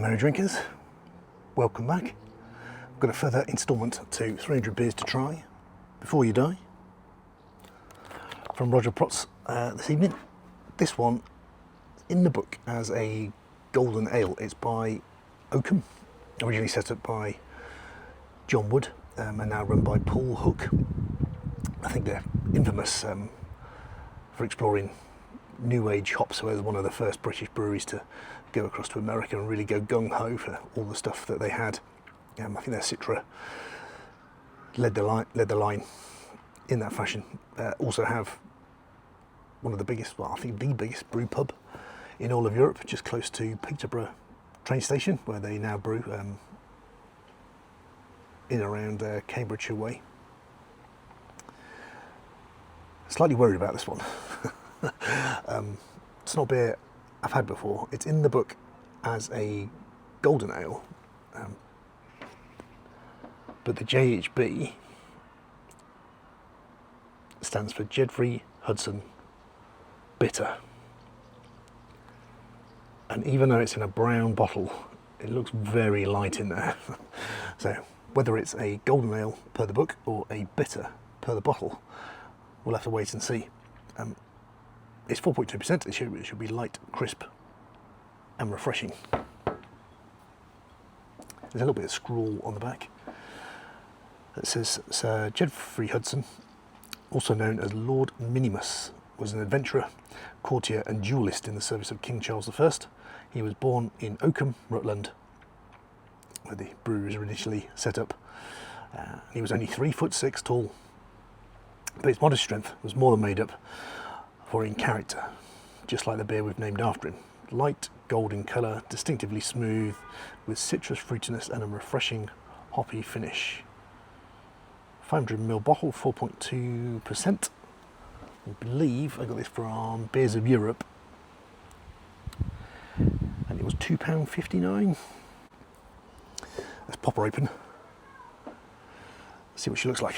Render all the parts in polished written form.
Hello drinkers, welcome back. I've got a further instalment to 300 beers to try before you die from Roger Protz this evening. This one in the book as a golden ale. It's by Oakham, originally set up by John Wood and now run by Paul Hook. I think they're infamous for exploring new age hops, so they're one of the first British breweries to go across to America and really go gung-ho for all the stuff that they had. I think their Citra led the line in that fashion. Also have one of the biggest, well, I think the biggest brew pub in all of Europe, just close to Peterborough train station, where they now brew in around Cambridgeshire way. Slightly worried about this one. It's not beer I've had before. It's in the book as a golden ale, but the JHB stands for JHB Hudson Bitter, and even though it's in a brown bottle, it looks very light in there. So whether it's a golden ale per the book or a bitter per the bottle, we'll have to wait and see. It's 4.2%, it should be light, crisp and refreshing. There's a little bit of scrawl on the back that says Sir Geoffrey Hudson, also known as Lord Minimus, was an adventurer, courtier and duellist in the service of King Charles I. He was born in Oakham, Rutland, where the brewery was initially set up. He was only 3'6" tall, but his modest strength was more than made up for in character, just like the beer we've named after him. Light golden colour, distinctively smooth, with citrus fruitiness and a refreshing hoppy finish. 500ml bottle, 4.2%. I believe I got this from Beers of Europe, and it was £2.59. Let's pop her open, see what she looks like.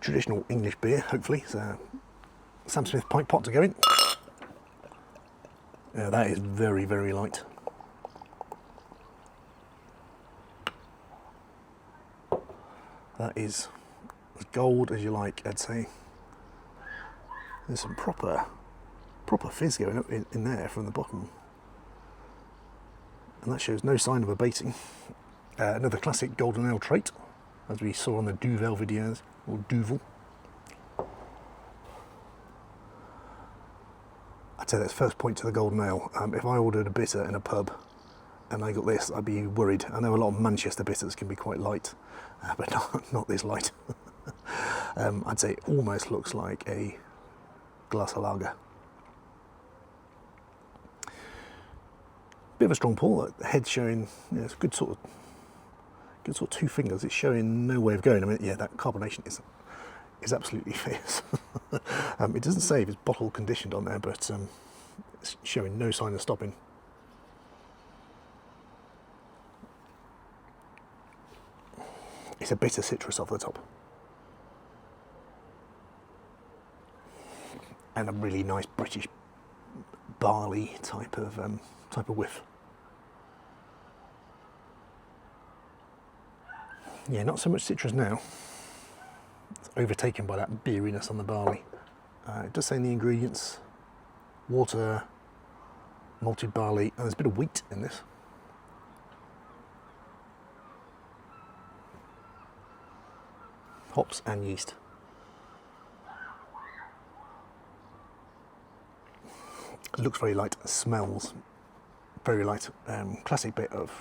Traditional English beer, hopefully. So Sam Smith pint pot to go in. Yeah, that is very, very light. That is as gold as you like, I'd say. There's some proper fizz going up in there from the bottom, and that shows no sign of abating. Another classic golden ale trait, as we saw on the Duvel videos, or Duvel. I'd say that's first point to the golden ale. If I ordered a bitter in a pub and I got this, I'd be worried. I know a lot of Manchester bitters can be quite light, but not this light. I'd say it almost looks like a glass of lager. Bit of a strong pour. The head showing, it's a good sort of 2 fingers. It's showing no way of going. I mean, yeah, that carbonation is absolutely fierce. It doesn't say if it's bottle conditioned on there, but it's showing no sign of stopping. It's a bitter citrus off the top, and a really nice British barley type of whiff. Yeah, not so much citrus now. It's overtaken by that beeriness on the barley. It does say in the ingredients, water, malted barley, and there's a bit of wheat in this. Hops and yeast. It looks very light, smells very light. Classic bit of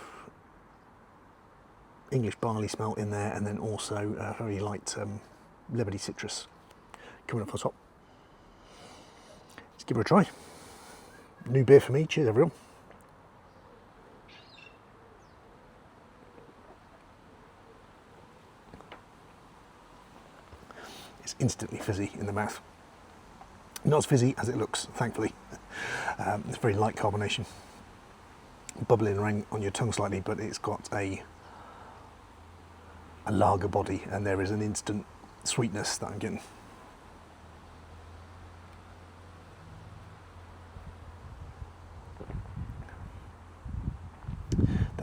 English barley smell in there, and then also a very light lemony citrus coming up on top. Let's give her a try. New beer for me. Cheers, everyone. It's instantly fizzy in the mouth. Not as fizzy as it looks, thankfully. It's very light carbonation, bubbling around on your tongue slightly, but it's got a lager body, and there is an instant sweetness that I'm getting.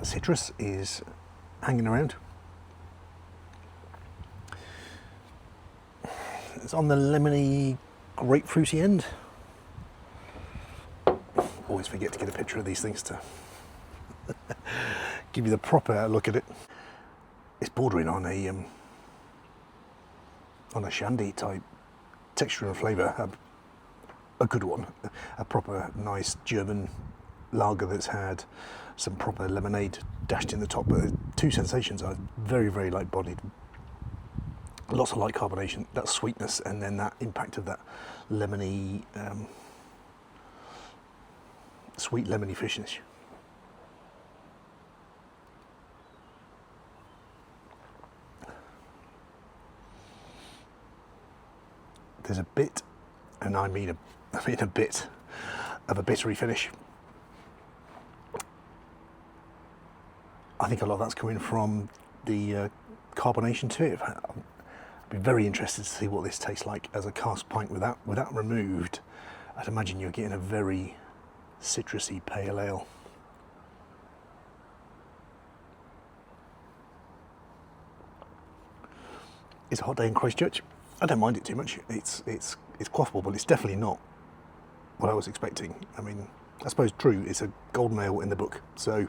citrus is hanging around. It's on the lemony, grapefruity end. Always forget to get a picture of these things to give you the proper look at it. It's bordering on a shandy type texture and flavour, a good one, a proper nice German lager that's had some proper lemonade dashed in the top. But the two sensations are very, very light bodied. Lots of light carbonation, that sweetness, and then that impact of that lemony, sweet lemony fishness. There's a bit, and I mean a bit of a bittery finish. I think a lot of that's coming from the carbonation to it. I'd be very interested to see what this tastes like as a cask pint without removed. I'd imagine you're getting a very citrusy pale ale. It's a hot day in Christchurch. I don't mind it too much. It's quaffable, but it's definitely not what I was expecting. I mean, I suppose true, it's a golden ale in the book, so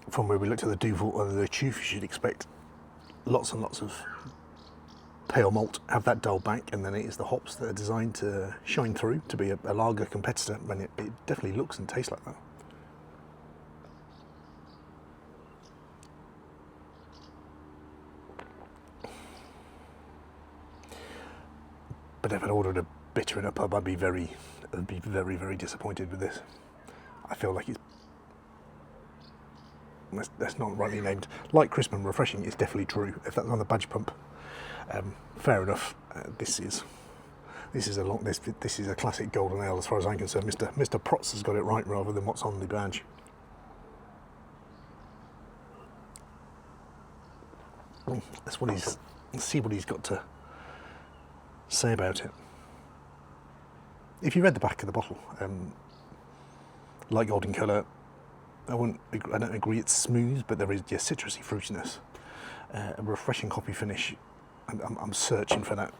from where we looked at the Duvel and the Tooth, you should expect lots and lots of pale malt, have that dull back, and then it is the hops that are designed to shine through to be a lager competitor, and it definitely looks and tastes like that. But if I'd ordered a bitter in a pub, I'd be very, very disappointed with this. I feel like that's not rightly named. Light, crisp and refreshing is definitely true. If that's on the badge pump, fair enough. This is a classic golden ale as far as I'm concerned. Mr. Protz has got it right rather than what's on the badge. Let's see what he's got to say about it. If you read the back of the bottle, light golden colour, I don't agree it's smooth, but there is just citrusy fruitiness, a refreshing hoppy finish. I'm searching for that.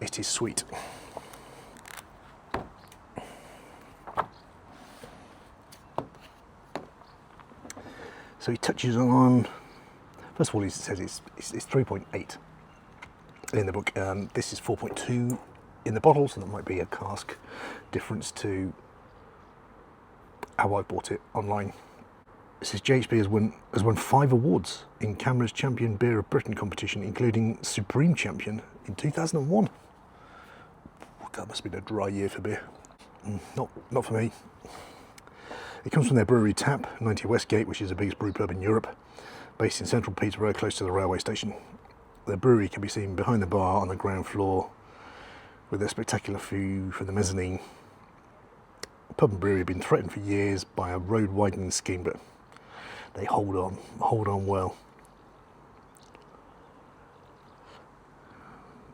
It is sweet. So he touches on, first of all, he says it's 3.8 in the book. This is 4.2 in the bottle, so that might be a cask difference to how I bought it online. It says JHB has won 5 awards in CAMRA's Champion Beer of Britain competition, including Supreme Champion in 2001. That must have been a dry year for beer. Not for me. It comes from their brewery Tap, 90 Westgate, which is the biggest brew pub in Europe, based in central Peterborough, close to the railway station. The brewery can be seen behind the bar on the ground floor, with their spectacular view from the mezzanine. The pub and brewery have been threatened for years by a road widening scheme, but they hold on well.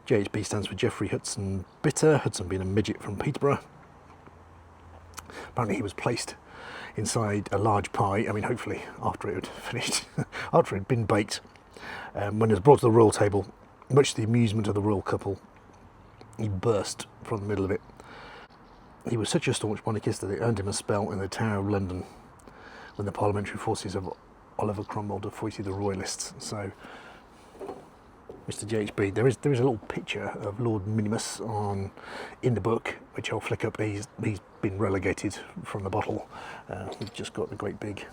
JHB stands for Geoffrey Hudson Bitter, Hudson being a midget from Peterborough. Apparently he was placed inside a large pie, I mean hopefully after it had finished, after it had been baked. When it was brought to the royal table, much to the amusement of the royal couple, he burst from the middle of it. He was such a staunch monarchist that it earned him a spell in the Tower of London when the parliamentary forces of Oliver Cromwell defeated the royalists. So, Mr. JHB, there is a little picture of Lord Minimus in the book, which I'll flick up. He's been relegated from the bottle. He's just got the great big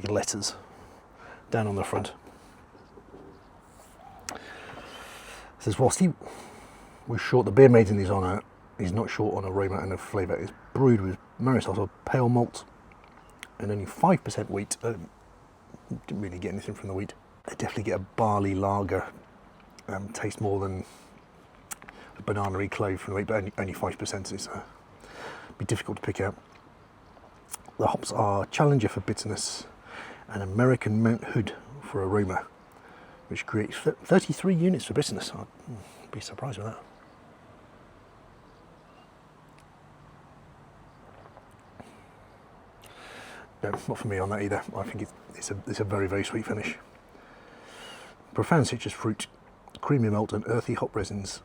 letters down on the front. It says, whilst he was short, the beer made in his honour is not short on aroma and of flavour. It's brewed with Maris also pale malt and only 5% wheat. Didn't really get anything from the wheat. I definitely get a barley lager taste more than a banana-y clove from the wheat, but only 5%. It's be difficult to pick out. The hops are Challenger for bitterness and American Mount Hood for aroma, which creates 33 units for bitterness. I'd be surprised with that. No, not for me on that either. I think it's a very, very sweet finish. Profound citrus fruit, creamy malt and earthy hop resins,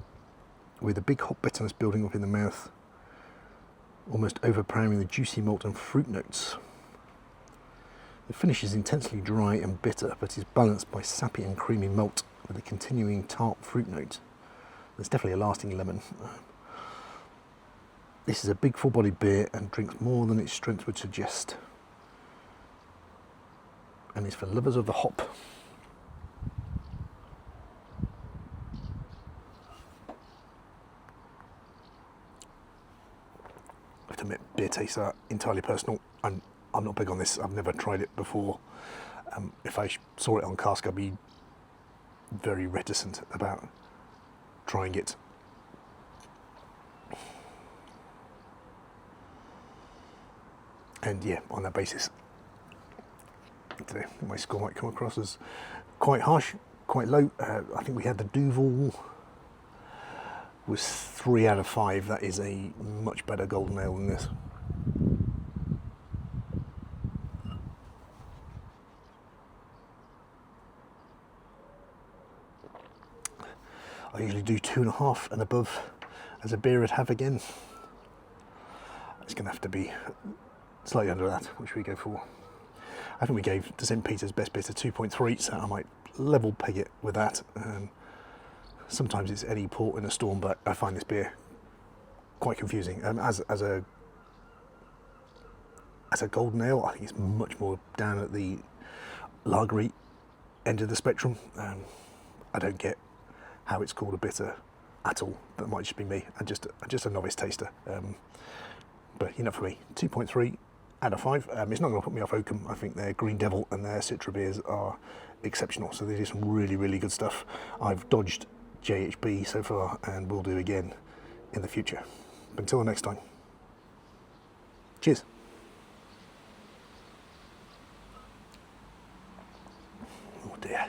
with a big hop bitterness building up in the mouth, almost overpowering the juicy malt and fruit notes. The finish is intensely dry and bitter, but is balanced by sappy and creamy malt with a continuing tart fruit note. There's definitely a lasting lemon. This is a big full-bodied beer and drinks more than its strength would suggest, and is for lovers of the hop. I have to admit, beer tastes are entirely personal. I'm not big on this. I've never tried it before. If I saw it on cask, I'd be very reticent about trying it. And yeah, on that basis, my score might come across as quite harsh, quite low. I think we had the Duvel was 3 out of 5. That is a much better golden ale than this. I usually do 2.5 and above as a beer I'd have again. It's going to have to be slightly under that, which we go for. I think we gave St. Peter's Best Bitter 2.3, so I might level peg it with that. Sometimes it's any port in a storm, but I find this beer quite confusing. As a golden ale, I think it's much more down at the lagery end of the spectrum. I don't get how it's called a bitter at all. That might just be me. I'm just a novice taster. But for me, 2.3 out of 5. It's not going to put me off Oakham. I think their Green Devil and their Citra beers are exceptional. So they do some really, really good stuff. I've dodged JHB so far and will do again in the future. But until the next time, cheers. Oh dear.